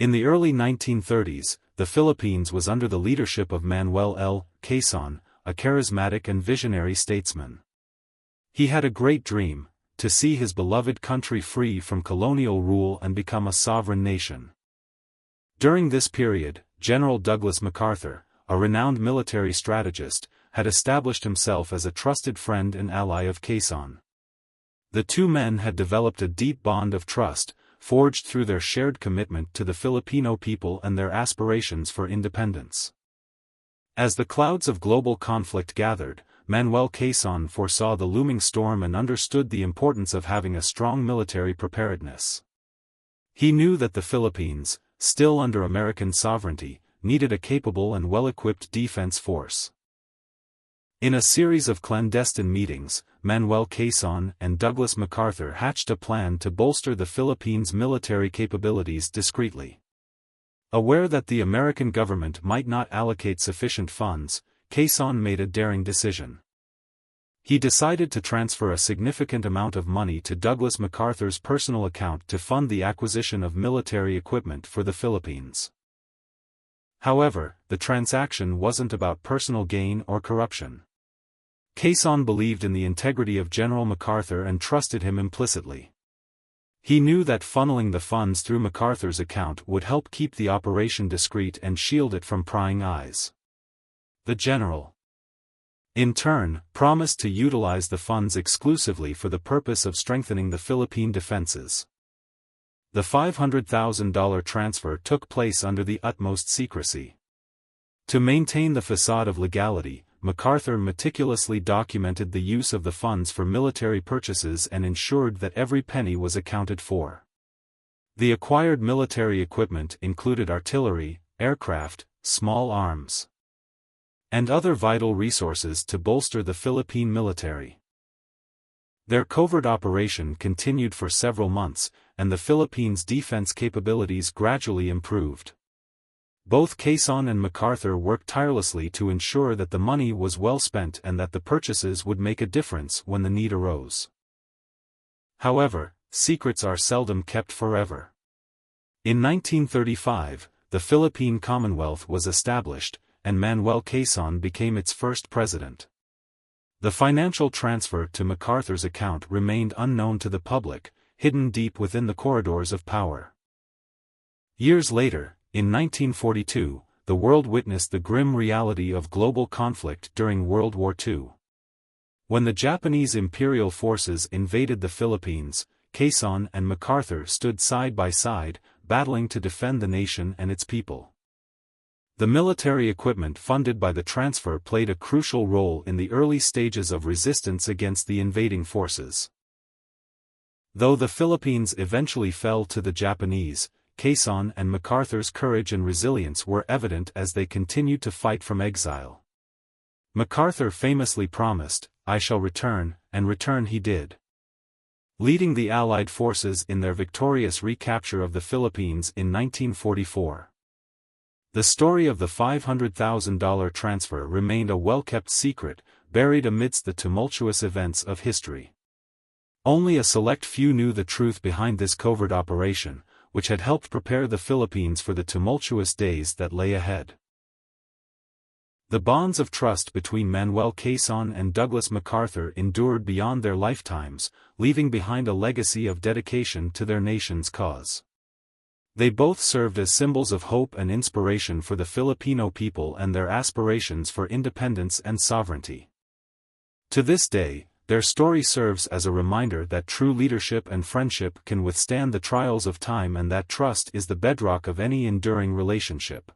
In the early 1930s, the Philippines was under the leadership of Manuel L. Quezon, a charismatic and visionary statesman. He had a great dream, to see his beloved country free from colonial rule and become a sovereign nation. During this period, General Douglas MacArthur, a renowned military strategist, had established himself as a trusted friend and ally of Quezon. The two men had developed a deep bond of trust, forged through their shared commitment to the Filipino people and their aspirations for independence. As the clouds of global conflict gathered, Manuel Quezon foresaw the looming storm and understood the importance of having a strong military preparedness. He knew that the Philippines, still under American sovereignty, needed a capable and well-equipped defense force. In a series of clandestine meetings, Manuel Quezon and Douglas MacArthur hatched a plan to bolster the Philippines' military capabilities discreetly. Aware that the American government might not allocate sufficient funds, Quezon made a daring decision. He decided to transfer a significant amount of money to Douglas MacArthur's personal account to fund the acquisition of military equipment for the Philippines. However, the transaction wasn't about personal gain or corruption. Quezon believed in the integrity of General MacArthur and trusted him implicitly. He knew that funneling the funds through MacArthur's account would help keep the operation discreet and shield it from prying eyes. The general, in turn, promised to utilize the funds exclusively for the purpose of strengthening the Philippine defenses. The $500,000 transfer took place under the utmost secrecy. To maintain the facade of legality, MacArthur meticulously documented the use of the funds for military purchases and ensured that every penny was accounted for. The acquired military equipment included artillery, aircraft, small arms, and other vital resources to bolster the Philippine military. Their covert operation continued for several months, and the Philippines' defense capabilities gradually improved. Both Quezon and MacArthur worked tirelessly to ensure that the money was well spent and that the purchases would make a difference when the need arose. However, secrets are seldom kept forever. In 1935, the Philippine Commonwealth was established, and Manuel Quezon became its first president. The financial transfer to MacArthur's account remained unknown to the public, hidden deep within the corridors of power. Years later, in 1942, the world witnessed the grim reality of global conflict during World War II. When the Japanese imperial forces invaded the Philippines, Quezon and MacArthur stood side by side, battling to defend the nation and its people. The military equipment funded by the transfer played a crucial role in the early stages of resistance against the invading forces. Though the Philippines eventually fell to the Japanese, Quezon and MacArthur's courage and resilience were evident as they continued to fight from exile. MacArthur famously promised, "I shall return," and return he did, leading the Allied forces in their victorious recapture of the Philippines in 1944. The story of the $500,000 transfer remained a well-kept secret, buried amidst the tumultuous events of history. Only a select few knew the truth behind this covert operation, which had helped prepare the Philippines for the tumultuous days that lay ahead. The bonds of trust between Manuel Quezon and Douglas MacArthur endured beyond their lifetimes, leaving behind a legacy of dedication to their nation's cause. They both served as symbols of hope and inspiration for the Filipino people and their aspirations for independence and sovereignty. To this day, their story serves as a reminder that true leadership and friendship can withstand the trials of time and that trust is the bedrock of any enduring relationship.